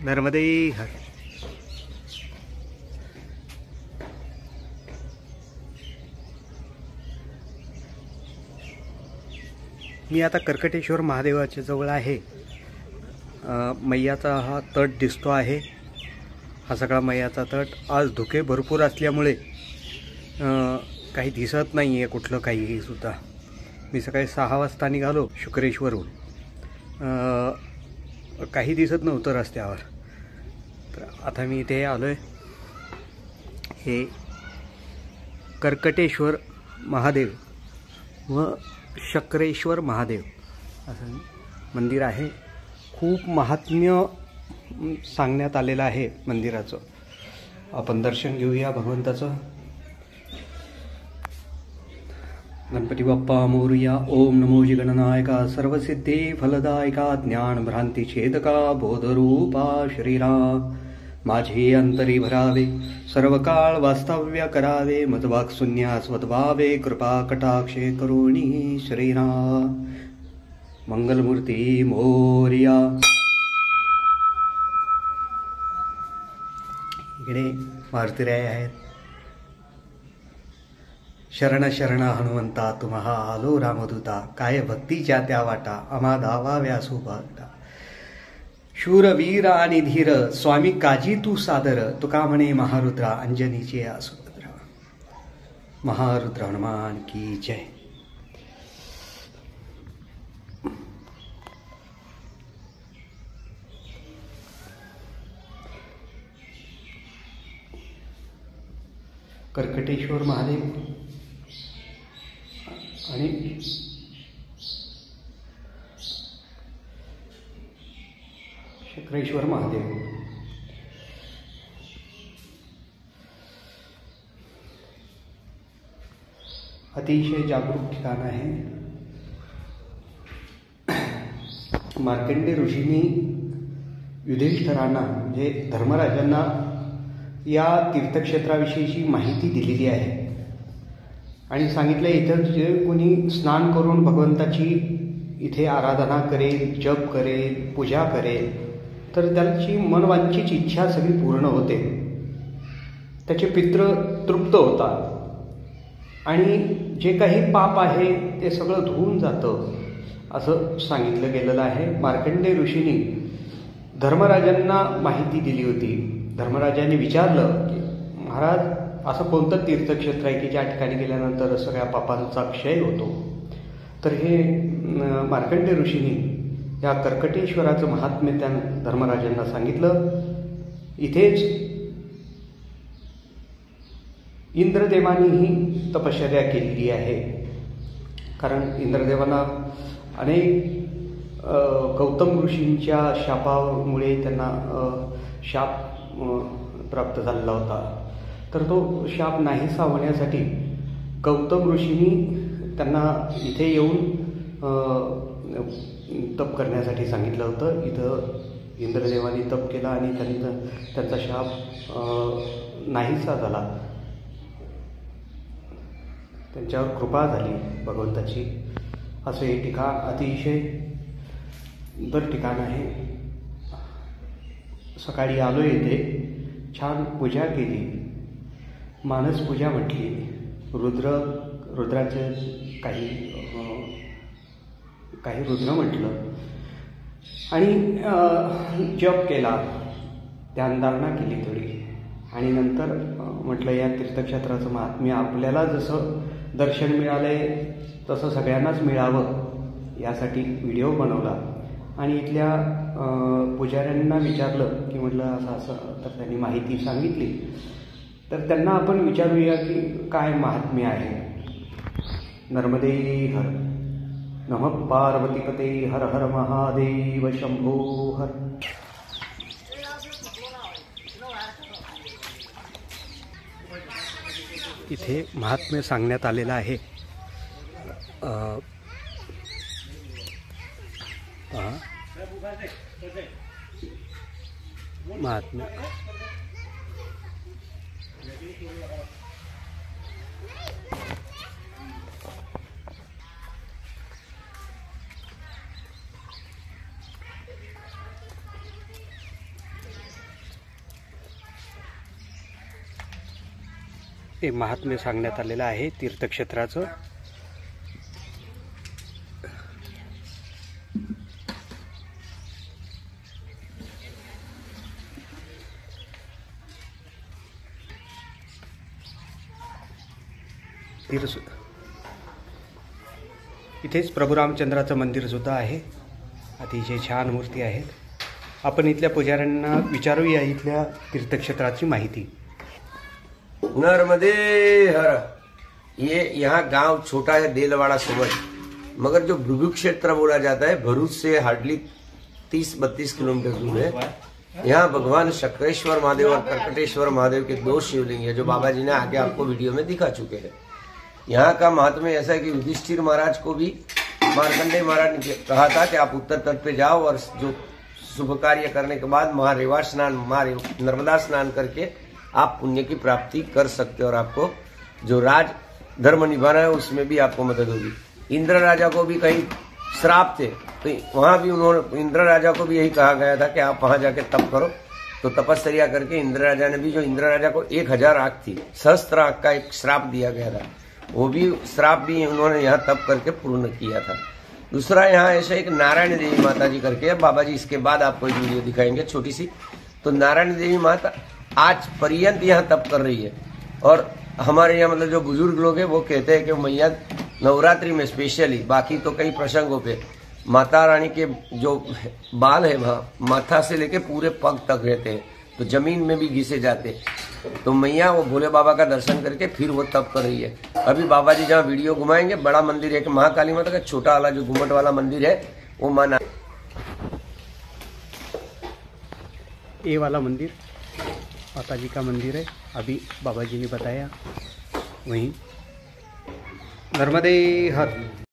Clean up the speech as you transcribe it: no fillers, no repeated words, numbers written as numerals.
नर्मदे हर. मी आता कर्कटेश्वर महादेवाच्या जवळ आहे. मैयाचा हा तट दिसतो आहे. हा सगळा मैयाचा तट. आज धुके भरपूर असल्यामुळे काही दिसत नाही आहे कुठलं काहीही सुद्धा. मी सकाळी 6 वाजता निघालो शुक्रेश्वरहून. काही दिसत नव्हतं रस्त्यावर. तर आता मी इथे आलो आहे. हे कर्कटेश्वर महादेव व शक्रेश्वर महादेव असं मंदिर आहे. खूप महात्म्य सांगण्यात आलेलं आहे मंदिराचं. आपण दर्शन घेऊया भगवंताचं. गणपती बाप्पा मोरया. ओम नमो गणनायका सर्वसिद्धे फलदायका ज्ञान भ्रांती छेदका बोधरूपा श्रीराम. माझे अंतरी भरावे सर्व काळ वास्तव्य करावे. मदवाक शून्यास वदवावे कृपा कटाक्षे करुणी श्रीराम. मंगलमूर्ती मोरया. इकडे मारुतीराय आहेत. शरण शरण हनुमंता तुम्हा आलो रामदूता. काय भक्तीच्या त्या वाटा आम्हा धावाव्या सुभाटा. शूरवीर आणि धीर स्वामी काजी तू सादर. तुका म्हणे महारुद्रा अंजनीचे आसुभद्रा. महारुद्र हनुमान की जय. कर्कटेश्वर महादेव आणि शक्रेश्वर महादेव. अतिशय जागरूक ठिकाण आहे. मार्कंडेय ऋषींनी युधिष्ठिरांना म्हणजे धर्मराजांना या तीर्थक्षेत्राविषयीची माहिती दिलेली आहे आणि सांगितलं इथं जे कोणी स्नान करून भगवंताची इथे आराधना करेल, जप करेल, पूजा करेल तर त्याची मनवांचीच इच्छा सगळी पूर्ण होते. त्याचे पितृ तृप्त होतात आणि जे काही पाप आहे ते सगळं धुवून जातं असं सांगितलं गेलेलं आहे. मार्कंडेय ऋषींनी धर्मराजांना माहिती दिली होती. धर्मराजांनी विचारलं की महाराज असं कोणतं तीर्थक्षेत्र आहे की ज्या ठिकाणी गेल्यानंतर सगळ्या पापांचा क्षय होतो. तर हे मार्कंडेय ऋषींनी या कर्कटेश्वराचं महात्म्य त्यानं धर्मराजांना सांगितलं. इथेच इंद्रदेवांनीही तपश्चर्या केलेली आहे. कारण इंद्रदेवांना अनेक गौतम ऋषींच्या शापामुळे त्यांना शाप प्राप्त झालेला होता. तर तो शाप नाहीसा होण्यासाठी गौतम ऋषींनी त्यांना इथे येऊन तप करण्यासाठी सांगितलं होतं. इथं इंद्रदेवानी तप केला आणि त्यांचा शाप नाहीसा झाला. त्यांच्यावर कृपा झाली भगवंताची. असं हे ठिकाण अतिशय सुंदर ठिकाण आहे. सकाळी आलो इथे, छान पूजा केली, मानस पूजा म्हटली, रुद्राचे काही रुद्र म्हटलं आणि जप केला, ध्यानधारणा केली थोडी आणि नंतर म्हटलं या तीर्थक्षेत्राचं महात्म्य आपल्याला जसं दर्शन मिळालंय तसं सगळ्यांनाच मिळावं यासाठी व्हिडिओ बनवला आणि इथल्या पुजाऱ्यांना विचारलं की म्हटलं असं असं. तर त्यांनी माहिती सांगितली. तर त्यांना आपण विचारूया की काय महात्म्य आहे. नर्मदे हर. नमः पार्वतीपते हर हर महादेव शंभो हर. इथे महात्म्य सांगण्यात आलेलं आहे. महात्म्य हे महात्म्य सांगण्यात आलेलं आहे तीर्थक्षेत्राचं. इथेच प्रभू रामचंद्राचं मंदिर सुद्धा आहे. अतिशय छान मूर्ती आहेत. आपण इथल्या पुजाऱ्यांना विचारूया इथल्या तीर्थक्षेत्राची माहिती. नर्मदे हर. ये यहाँ गांव छोटा है देलवाड़ा समझ, मगर जो भृगु क्षेत्र बोला जाता है भरूच से हार्डली 30-32 किलोमीटर दूर है. यहाँ भगवान शक्रेश्वर महादेव और कर्कटेश्वर महादेव के 2 शिवलिंग है जो बाबा जी ने आगे आपको वीडियो में दिखा चुके हैं. यहाँ का महात्म्य ऐसा है कि युधिष्ठिर महाराज को भी मार्कंडेय महाराज ने कहा था कि आप उत्तर तट पे जाओ और जो शुभ कार्य करने के बाद वहां रेवा स्नान, नर्मदा स्नान करके आप पुण्य की प्राप्ति कर सकते हो और आपको जो राज धर्म निभाना है उसमें भी आपको मदद होगी. इंद्र राजा को भी कहीं श्राप थे तो वहां भी उन्होंने इंद्र राजा को भी यही कहा गया था कि आप वहां जाके तप करो. तो तपस्या करके इंद्र राजा ने भी, जो इंद्र राजा को 1000 आंख थी, सहस्त्र आंख का एक श्राप दिया गया था, वो भी श्राप भी उन्होंने यहाँ तप करके पूर्ण किया था. दूसरा यहाँ ऐसा एक नारायण देवी माता जी करके है. बाबा जी इसके बाद आपको एक वीडियो दिखाएंगे छोटी सी. तो नारायण देवी माता आज पर्यंत यहाँ तप कर रही है. और हमारे यहाँ मतलब जो बुजुर्ग लोग हैं वो कहते हैं कि मैया नवरात्रि में स्पेशली, बाकी तो कई प्रसंगों पे माता रानी के जो बाल है वहाँ माथा से लेके पूरे पग तक रहते हैं, तो जमीन में भी घिसे जाते हैं. तो मैया वो भोले बाबा का दर्शन करके फिर वो तप कर रही है. अभी बाबा जी जहाँ वीडियो घुमाएंगे, बड़ा मंदिर है कि महाकाली माता का, छोटा वाला जो घुमट वाला मंदिर है वो माना. ये वाला मंदिर माता जी का मंदिर है, अभी बाबा जी ने बताया. वहीं नर्मदे हर.